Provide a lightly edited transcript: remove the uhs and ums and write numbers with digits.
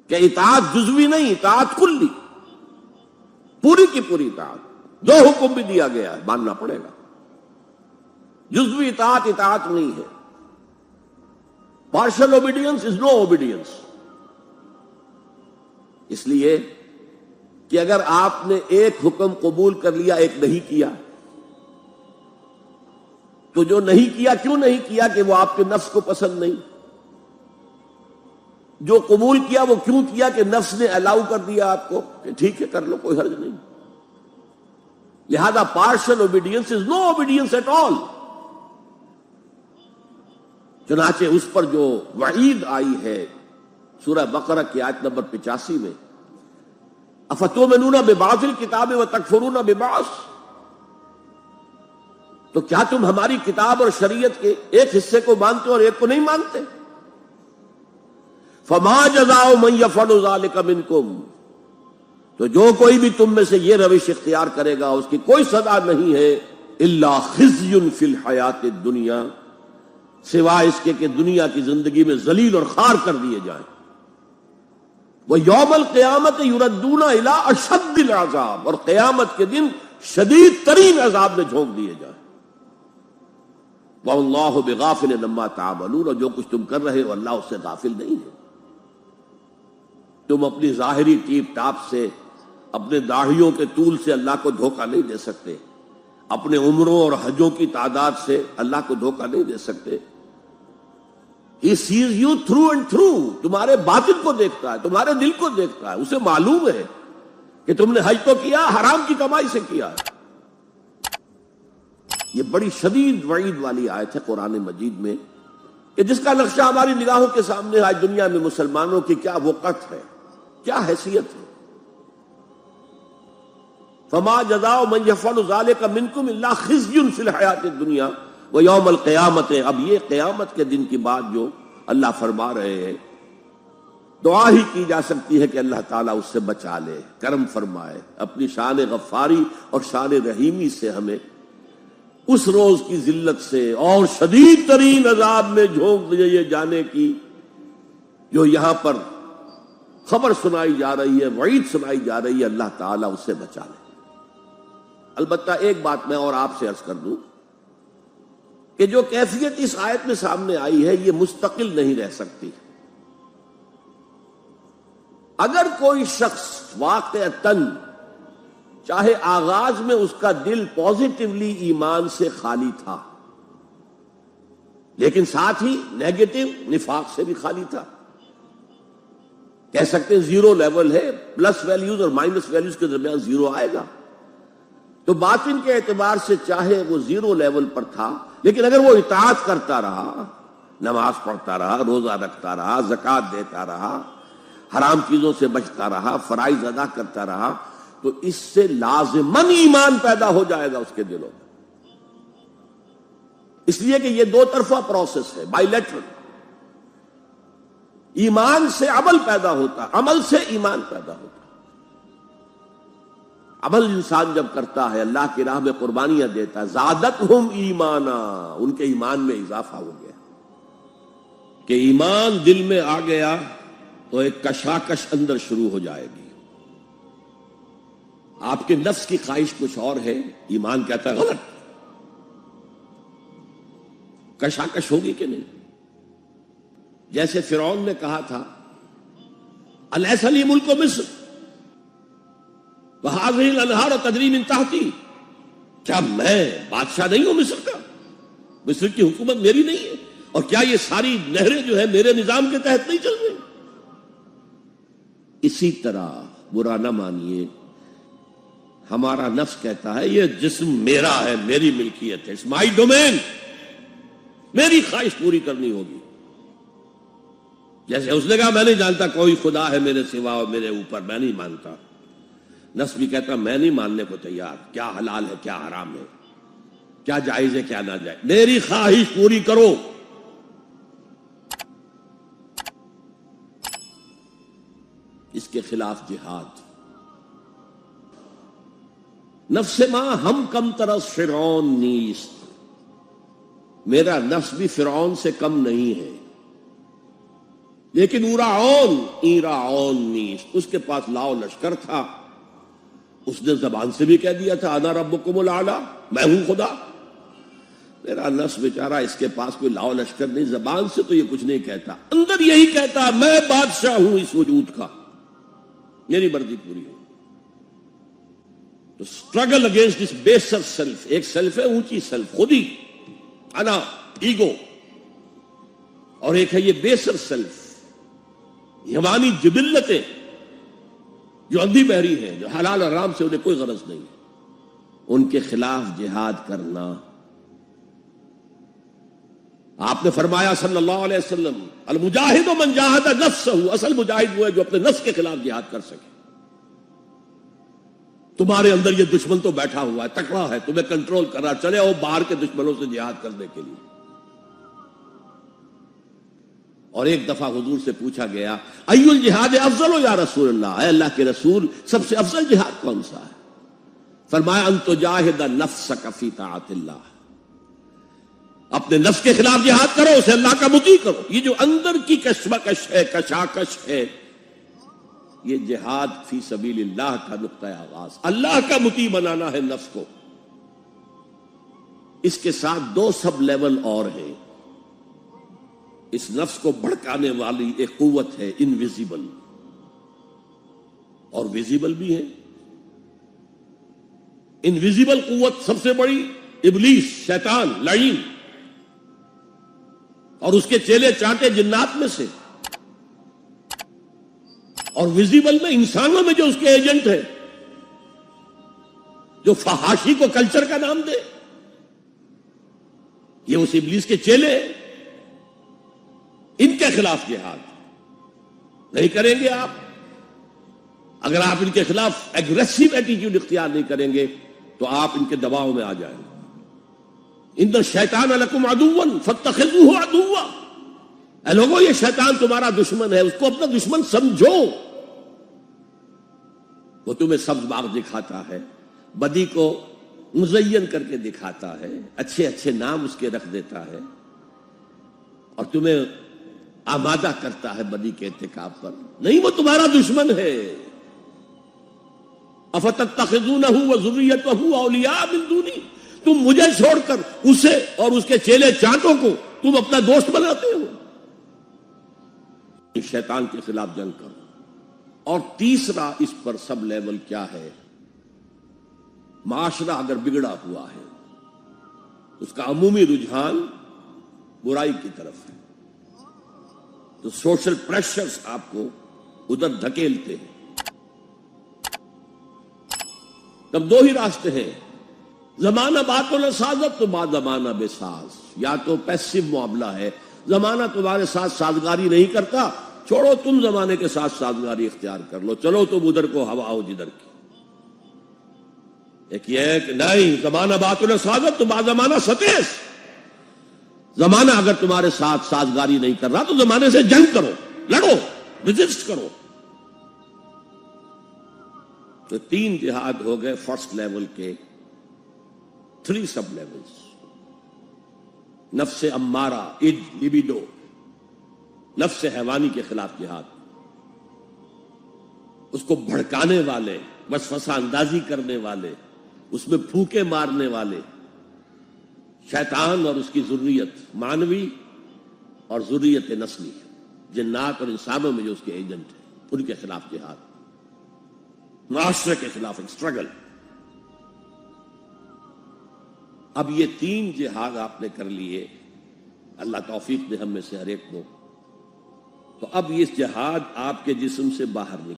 کہ اطاعت جزوی نہیں، اطاعت کلی، پوری کی پوری اطاعت۔ جو حکم بھی دیا گیا ہے ماننا پڑے گا۔ جزوی اطاعت اطاعت نہیں ہے۔ Partial obedience is no obedience. اس لیے کہ اگر آپ نے ایک حکم قبول کر لیا، ایک نہیں کیا، تو جو نہیں کیا کیوں نہیں کیا؟ کہ وہ آپ کے نفس کو پسند نہیں۔ جو قبول کیا وہ کیوں کیا؟ کہ نفس نے الاؤ کر دیا آپ کو کہ ٹھیک ہے کر لو، کوئی حرج نہیں۔ لہذا partial obedience is no obedience at all. چنانچہ اس پر جو وعید آئی ہے سورہ بقرہ کی آیت نمبر 85 میں، افتؤمنون ببعض الکتاب وتکفرون ببعض، تو کیا تم ہماری کتاب اور شریعت کے ایک حصے کو مانتے اور ایک کو نہیں مانتے؟ فما جزاء من يفعل ذلك منکم، تو جو کوئی بھی تم میں سے یہ روش اختیار کرے گا اس کی کوئی سزا نہیں ہے، الا خزي فی الحیات الدنیا، سوائے اس کے کہ دنیا کی زندگی میں ذلیل اور خوار کر دیے جائیں۔ وَيَوْمَ الْقِيَامَةِ يُرَدُّونَ إِلَىٰ أَشَدِّ الْعَذَابِ، اور قیامت کے دن شدید ترین عذاب میں جھونک دیے جائیں۔ وَاللَّهُ بِغَافِلٍ عَمَّا تَعْمَلُونَ، اور جو کچھ تم کر رہے ہو اللہ اس سے غافل نہیں ہے۔ تم اپنی ظاہری ٹیپ ٹاپ سے، اپنے داڑھیوں کے طول سے اللہ کو دھوکہ نہیں دے سکتے، اپنے عمروں اور حجوں کی تعداد سے اللہ کو دھوکہ نہیں دے سکتے۔ He sees you through and through، تمہارے باطن کو دیکھتا ہے، تمہارے دل کو دیکھتا ہے، اسے معلوم ہے کہ تم نے حج تو کیا، حرام کی کمائی سے کیا ہے۔ یہ بڑی شدید وعید والی آیت ہے قرآن مجید میں، کہ جس کا نقشہ ہماری نگاہوں کے سامنے آج دنیا میں مسلمانوں کی کیا وقت ہے، کیا حیثیت ہے۔ فما جزاء من يفعل ذلك منكم الا خزي في الحیات الدنیا ویوم القیامت۔ اب یہ قیامت کے دن کی بات جو اللہ فرما رہے ہیں، دعا ہی کی جا سکتی ہے کہ اللہ تعالیٰ اس سے بچا لے، کرم فرمائے، اپنی شان غفاری اور شان رحیمی سے ہمیں اس روز کی ذلت سے اور شدید ترین عذاب میں جھونک دیے جانے کی جو یہاں پر خبر سنائی جا رہی ہے، وعید سنائی جا رہی ہے، اللہ تعالیٰ اس سے بچا لے۔ البتہ ایک بات میں اور آپ سے عرض کر دوں کہ جو کیفیت اس آیت میں سامنے آئی ہے یہ مستقل نہیں رہ سکتی۔ اگر کوئی شخص واقعتاً چاہے آغاز میں اس کا دل پازیٹیولی ایمان سے خالی تھا، لیکن ساتھ ہی نیگیٹو نفاق سے بھی خالی تھا، کہہ سکتے ہیں زیرو لیول ہے، پلس ویلیوز اور مائنس ویلیوز کے درمیان زیرو آئے گا، تو باطن کے اعتبار سے چاہے وہ زیرو لیول پر تھا، لیکن اگر وہ اطاعت کرتا رہا، نماز پڑھتا رہا، روزہ رکھتا رہا، زکوٰۃ دیتا رہا، حرام چیزوں سے بچتا رہا، فرائض ادا کرتا رہا، تو اس سے لازماً ایمان پیدا ہو جائے گا اس کے دلوں میں۔ اس لیے کہ یہ دو طرفہ پروسیس ہے، بائی لیٹرل۔ ایمان سے عمل پیدا ہوتا، عمل سے ایمان پیدا ہوتا۔ عمل انسان جب کرتا ہے، اللہ کی راہ میں قربانیاں دیتا ہے، زادتہم ایمانا، ان کے ایمان میں اضافہ ہو گیا۔ کہ ایمان دل میں آ گیا تو ایک کشاکش اندر شروع ہو جائے گی۔ آپ کے نفس کی خواہش کچھ اور ہے، ایمان کہتا ہے غلط، کشاکش ہوگی کہ نہیں؟ جیسے فرعون نے کہا تھا الیس لی ملک مصر وہذہ الانہار تجری من تحتی، کیا میں بادشاہ نہیں ہوں مصر کا؟ مصر کی حکومت میری نہیں ہے؟ اور کیا یہ ساری نہریں جو ہے میرے نظام کے تحت نہیں چل رہی؟ اسی طرح برا نہ مانیے، ہمارا نفس کہتا ہے یہ جسم میرا ہے، میری ملکیت ہے، اٹس مائی ڈومین، میری خواہش پوری کرنی ہوگی۔ جیسے اس نے کہا میں نہیں جانتا کوئی خدا ہے میرے سوا اور میرے اوپر، میں نہیں مانتا، نفس بھی کہتا میں نہیں ماننے کو تیار، کیا حلال ہے کیا حرام ہے، کیا جائز ہے کیا ناجائز، میری خواہش پوری کرو۔ اس کے خلاف جہاد۔ نفس ماں ہم کم طرز فرعون نیست، میرا نفس بھی فرعون سے کم نہیں ہے، لیکن ایراعون نیست، اس کے پاس لاؤ لشکر تھا، اس نے زبان سے بھی کہہ دیا تھا انا ربکم الاعلی، میں ہوں خدا۔ میرا نفس بیچارہ اس کے پاس کوئی لاؤ لشکر نہیں، زبان سے تو یہ کچھ نہیں کہتا، اندر یہی کہتا میں بادشاہ ہوں اس وجود کا، میری مرضی پوری ہو۔ تو اسٹرگل اگینسٹ دس بیسر سیلف، ایک سیلف ہے اونچی سیلف، خود ہی انا، ایگو، اور ایک ہے یہ بیسر سیلف، یہ ہماری جبلتیں جو اندھی بہری ہیں، جو حلال حرام سے انہیں کوئی غرض نہیں ہے، ان کے خلاف جہاد کرنا۔ آپ نے فرمایا صلی اللہ علیہ وسلم المجاہد من جاہد نفسہ، اصل مجاہد وہ ہے جو اپنے نفس کے خلاف جہاد کر سکے۔ تمہارے اندر یہ دشمن تو بیٹھا ہوا ہے، تکڑا ہے، تمہیں کنٹرول کر رہا، چلے آؤ باہر کے دشمنوں سے جہاد کرنے کے لیے۔ اور ایک دفعہ حضور سے پوچھا گیا ای الجہاد افضل یا رسول اللہ، اے اللہ کے رسول سب سے افضل جہاد کون سا ہے؟ فرمایا ان تجاہد نفسک فی طاعت اللہ، اپنے نفس کے خلاف جہاد کرو، اسے اللہ کا مطیع کرو۔ یہ جو اندر کی کشمکش ہے، کشاکش ہے، یہ جہاد فی سبیل اللہ کا نقطہ آغاز، اللہ کا مطیع بنانا ہے نفس کو۔ اس کے ساتھ دو سب لیول اور ہیں، اس نفس کو بھڑکانے والی ایک قوت ہے انویزیبل، اور ویزیبل بھی ہے۔ انویزیبل قوت سب سے بڑی ابلیس، شیطان، لعین، اور اس کے چیلے چانٹے جنات میں سے، اور ویزیبل میں انسانوں میں جو اس کے ایجنٹ ہے، جو فحاشی کو کلچر کا نام دے، یہ اس ابلیس کے چیلے ہیں۔ ان کے خلاف جہاد نہیں کریں گے آپ، اگر آپ ان کے خلاف ایگریسو ایٹیٹیوڈ اختیار نہیں کریں گے تو آپ ان کے دباؤ میں آ جائیں گے۔ ان الشیطان لکم عدو فاتخذوہ عدوا، اے لوگوں یہ شیطان تمہارا دشمن ہے، اس کو اپنا دشمن سمجھو۔ وہ تمہیں سبز باغ دکھاتا ہے، بدی کو مزین کر کے دکھاتا ہے، اچھے اچھے نام اس کے رکھ دیتا ہے، اور تمہیں آمادہ کرتا ہے بدی کے ارتکاب پر۔ نہیں، وہ تمہارا دشمن ہے۔ افتتخذونہ وذریتہ اولیاء من دونی، تم مجھے چھوڑ کر اسے اور اس کے چیلے چانٹوں کو تم اپنا دوست بناتے ہو۔ شیطان کے خلاف جنگ کرو۔ اور تیسرا اس پر سب لیول کیا ہے؟ معاشرہ اگر بگڑا ہوا ہے، اس کا عمومی رجحان برائی کی طرف ہے، تو سوشل پریشرز آپ کو ادھر دھکیلتے ہیں۔ تب دو ہی راستے ہیں، زمانہ بات و نسازت تو بعد زمانہ بے ساز، یا تو پیسو معاملہ ہے، زمانہ تمہارے ساتھ سازگاری نہیں کرتا، چھوڑو تم زمانے کے ساتھ سازگاری اختیار کر لو، چلو تم ادھر کو ہوا ہو جدھر کی۔ ایک یہ ہے کہ نہیں، زمانہ بات و نسازت تو بعد زمانہ ستیس، زمانہ اگر تمہارے ساتھ سازگاری نہیں کر رہا تو زمانے سے جنگ کرو، لڑو، ریزسٹ کرو۔ تو تین جہاد ہو گئے فرسٹ لیول کے، 3 سب لیولز۔ نفس امارہ، لبیڈو، نفس حیوانی کے خلاف جہاد، اس کو بھڑکانے والے، وسوسہ اندازی کرنے والے، اس میں پھونکے مارنے والے، شیطان اور اس کی ذریت مانوی اور ذریت نسلی، جنات اور انسانوں میں جو اس کے ایجنٹ ہیں، ان کے خلاف جہاد، معاشرے کے خلاف ایک اسٹرگل۔ اب یہ 3 جہاد آپ نے کر لیے، اللہ توفیق دے ہم میں سے ہر ایک کو، تو اب یہ جہاد آپ کے جسم سے باہر نکل